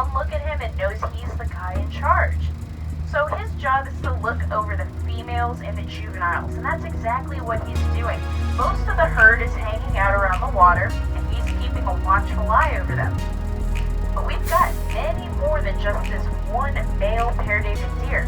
one look at him and knows he's the guy in charge. So his job is to look over the females and the juveniles, and that's exactly what he's doing. Most of the herd is hanging out around the water, and he's keeping a watchful eye over them. But we've got many more than just this one male pair-David deer.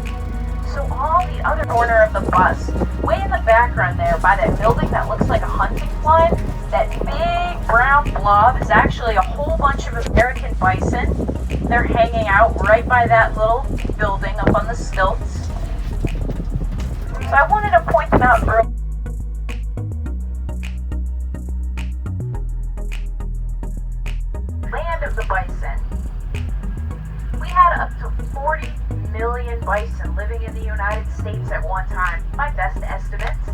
So all the other corner of the bus, way in the background there by that building that looks like a hunting blind, that big brown blob is actually a whole bunch of American bison. They're hanging out right by that little building up on the stilts. So I wanted to point them out early. Land of the bison. We had up to 40 million bison living in the United States at one time, by best estimates.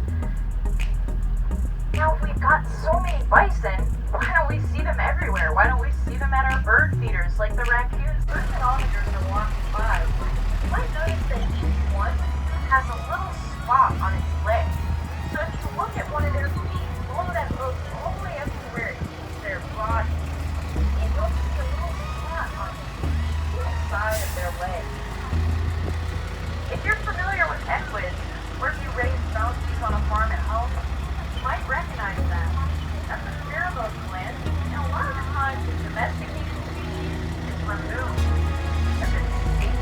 Now, if we've got so many bison, why don't we see them everywhere? Why don't we see them at our bird feeders like the raccoons? Birds and onagers are walking by. You might notice that each one has a little spot on its leg. So if you look at one of their feet, follow that goes all the way up to where it meets their body, and you'll see a little spot on each side of their leg. If you're familiar with equids, or if you raise bounties on a farm at home, you might recognize that. That's a pheromone gland, and a lot of the times the domesticated species is removed as a sting.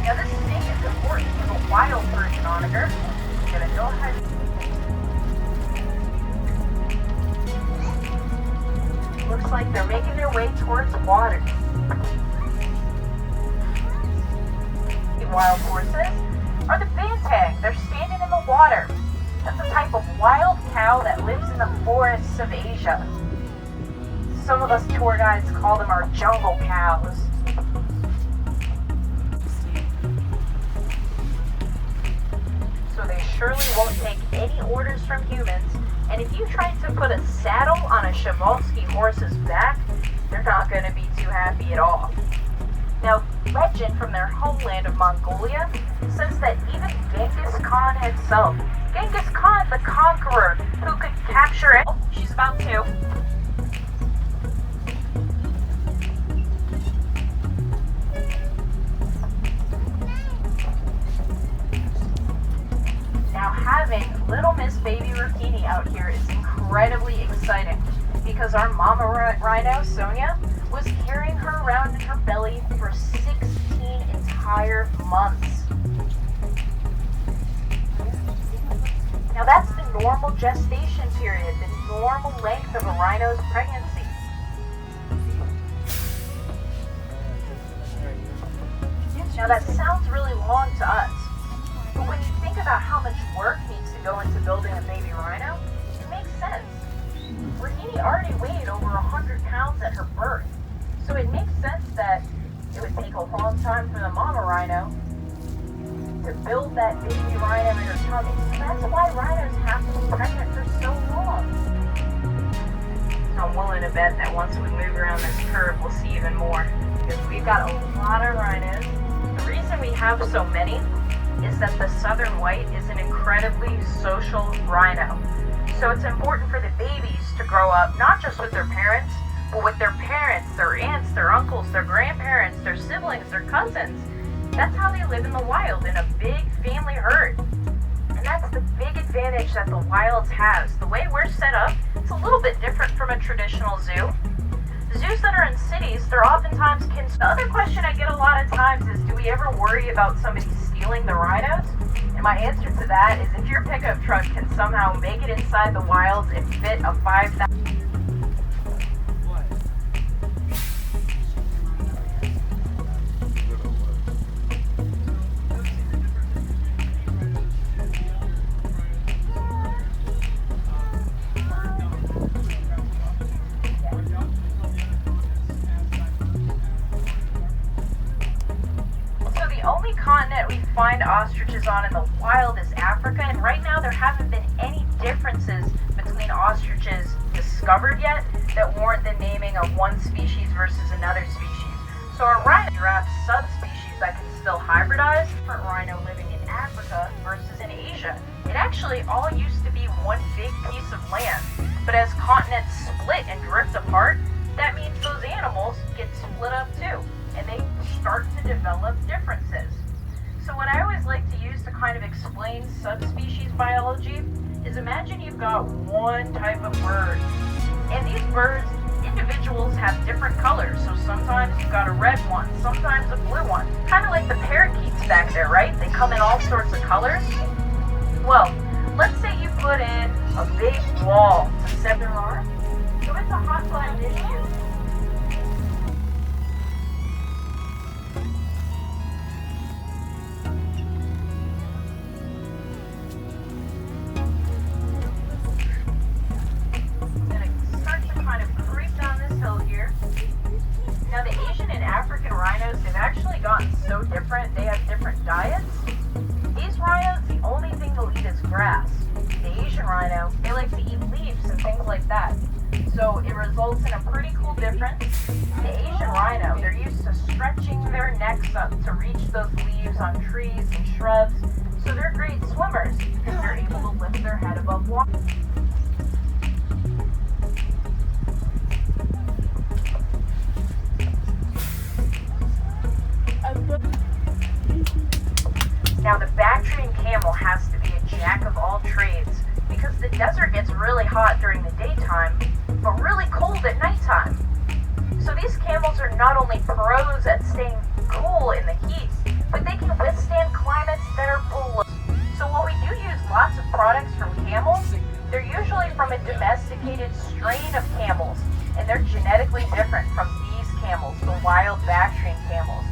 Now this sting is important to the wild version onager. I'm gonna go ahead. Looks like they're making their way towards water. Wild horses are the bantag. They're standing in the water. That's a type of wild cow that lives in the forests of Asia. Some of us tour guides call them our jungle cows. So they surely won't take any orders from humans, and if you try to put a saddle on a Przewalski horse's back, they're not going to be too happy at all. Now, legend from their homeland of Mongolia says that even Genghis Khan himself, Genghis Khan the conqueror who could capture it, oh, she's about to. Now having little Miss Baby Rukini out here is incredibly exciting because our mama rhino, Sonia, was carrying her around in her belly for 16 entire months. Now that's the normal gestation period, the normal length of a rhino's pregnancy. Now that sounds really long to us, but when you think about how much work needs to go into building a baby rhino, it makes sense. Rahini already weighed over 100 pounds at her birth. So it makes sense that it would take a long time for the mama rhino to build that baby rhino in her tummy. So that's why rhinos have to be pregnant for so long. I'm willing to bet that once we move around this curve, we'll see even more. Because we've got a lot of rhinos. The reason we have so many is that the southern white is an incredibly social rhino. So it's important for the babies to grow up not just with their parents, but with their parents, their aunts, their uncles, their grandparents, their siblings, their cousins. That's how they live in the wild, in a big family herd. And that's the big advantage that the wilds has. The way we're set up, it's a little bit different from a traditional zoo. Zoos that are in cities, they're oftentimes The other question I get a lot of times is, do we ever worry about somebody stealing the rhinos? And my answer to that is, if your pickup truck can somehow make it inside the wilds and fit a 5,000... continent we find ostriches on in the wild is Africa, and right now there haven't been any differences between ostriches discovered yet that warrant the naming of one species versus another species. So a rhino giraffe subspecies that can still hybridize, different rhino living in Africa versus in Asia. It actually all used to be one big piece of land, but as continents split and drift apart, that means those animals get split up too, and they develop differences. So what I always like to use to kind of explain subspecies biology is imagine you've got one type of bird, and these birds, individuals have different colors. So sometimes you've got a red one, sometimes a blue one. Kind of like the parakeets back there, right? They come in all sorts of colors. Well, let's say you put in a big wall to separate their arm. So it's a hot button issue. Now the Asian and African rhinos, they've actually gotten so different. They have different diets. These rhinos, the only thing they'll eat is grass. The Asian rhino, they like to eat leaves and things like that. So it results in a pretty cool difference. The Asian rhino, they're used to stretching their necks up to reach those leaves on trees and shrubs. So they're great swimmers because they're able to lift their head above water. Now the Bactrian camel has to be a jack of all trades because the desert gets really hot during the daytime, but really cold at nighttime. So these camels are not only pros at staying cool in the heat, but they can withstand climates that are below. So while we do use lots of products from camels, they're usually from a domesticated strain of camels, and they're genetically different from these camels, the wild Bactrian camels.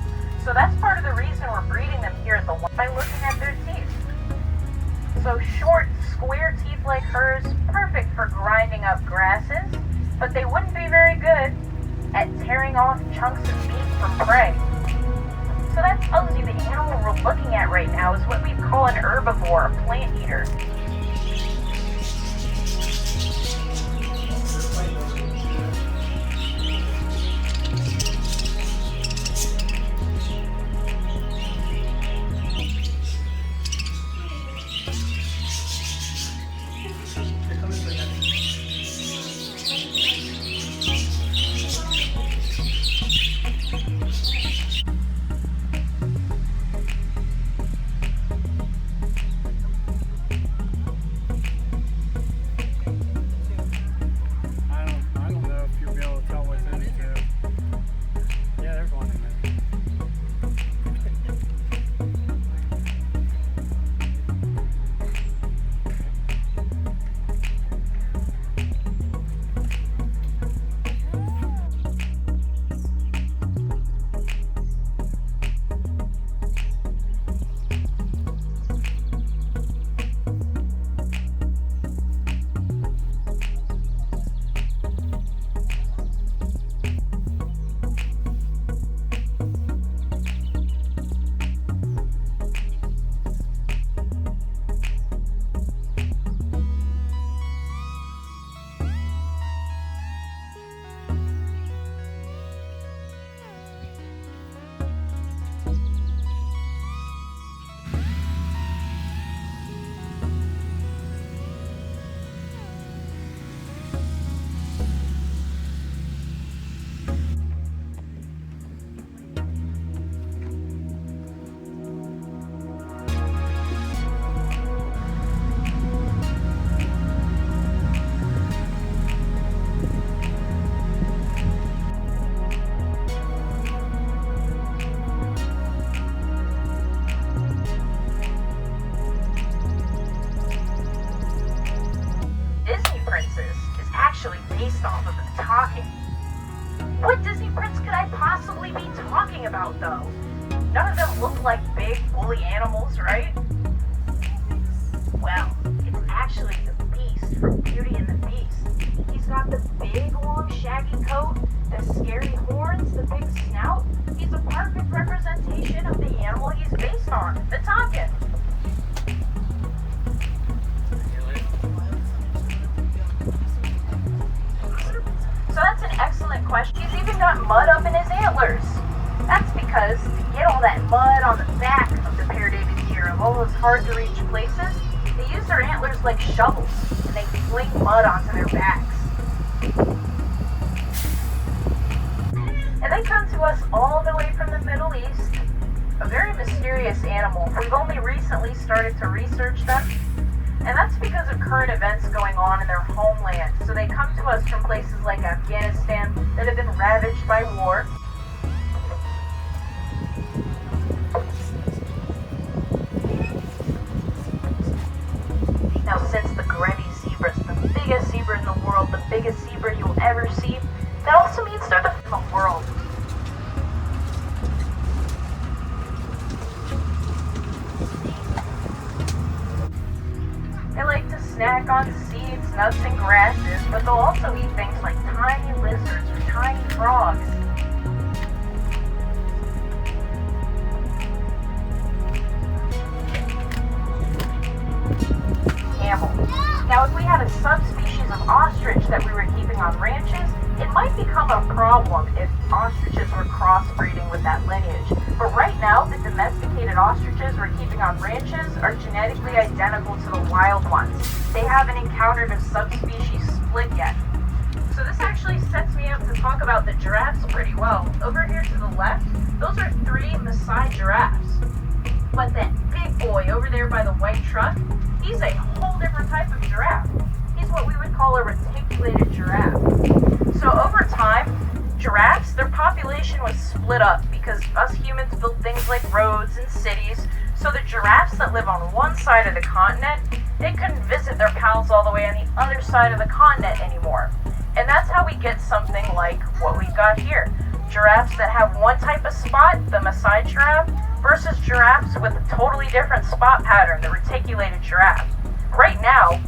So that's part of the reason we're breeding them here at the wild by looking at their teeth. So short, square teeth like hers, perfect for grinding up grasses, but they wouldn't be very good at tearing off chunks of meat from prey. So that tells you the animal we're looking at right now is what we call an herbivore, a plant eater. Based off of the talking. What Disney prince could I possibly be talking about, though? None of them look like big, woolly animals, right? Well, it's actually the Beast from Beauty and the Beast. He's got the big, long, shaggy coat, the scary horns, the big snout. He's a perfect representation of the animal he's based on, the Tonkin. So that's an excellent question. He's even got mud up in his antlers. That's because to get all that mud on the back of the Paradaped deer of all those hard-to-reach places, they use their antlers like shovels, and they fling mud onto their backs. And they come to us all the way from the Middle East, mysterious animal. We've only recently started to research them, and that's because of current events going on in their homeland. So they come to us from places like Afghanistan that have been ravaged by war. Now, since the Grevy's zebra is the biggest zebra in the world, the biggest zebra you'll ever see, that also means they're the world. They like to snack on seeds, nuts, and grasses, but they'll also eat things like tiny lizards or tiny frogs. Camel. Now, if we had a subspecies of ostrich that we were keeping on ranches, it might become a problem if ostriches were crossbreeding with that lineage. But right now, the domesticated ostriches we're keeping on ranches are genetically identical to the wild ones. They haven't encountered a subspecies split yet. So this actually sets me up to talk about the giraffes pretty well. Over here to the left, those are 3 Maasai giraffes. But that big boy over there by the white truck, he's a whole different type of giraffe. He's what we would call a reticulated giraffe. So over time, giraffes, their population was split up because us humans built things like roads and cities. So the giraffes that live on one side of the continent, they couldn't visit their pals all the way on the other side of the continent anymore. And that's how we get something like what we've got here. Giraffes that have one type of spot, the Maasai giraffe, versus giraffes with a totally different spot pattern, the reticulated giraffe. Right now,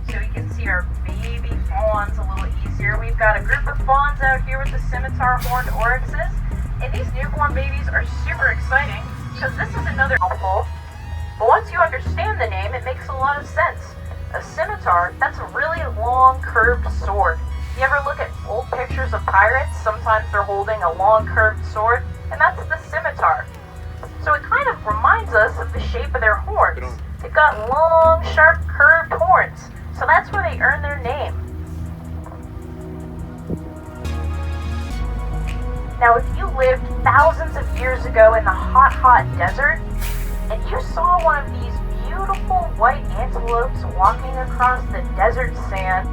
so you can see our baby fawns a little easier. We've got a group of fawns out here with the scimitar horned oryxes, and these newborn babies are super exciting because this is another helpful. But once you understand the name, it makes a lot of sense. A scimitar, that's a really long curved sword. You ever look at old pictures of pirates? Sometimes they're holding a long curved sword, and that's the scimitar. So it kind of reminds us of the shape of their horns. They've got long, sharp, curved horns. So that's where they earn their name. Now, if you lived thousands of years ago in the hot, hot desert, and you saw one of these beautiful white antelopes walking across the desert sand,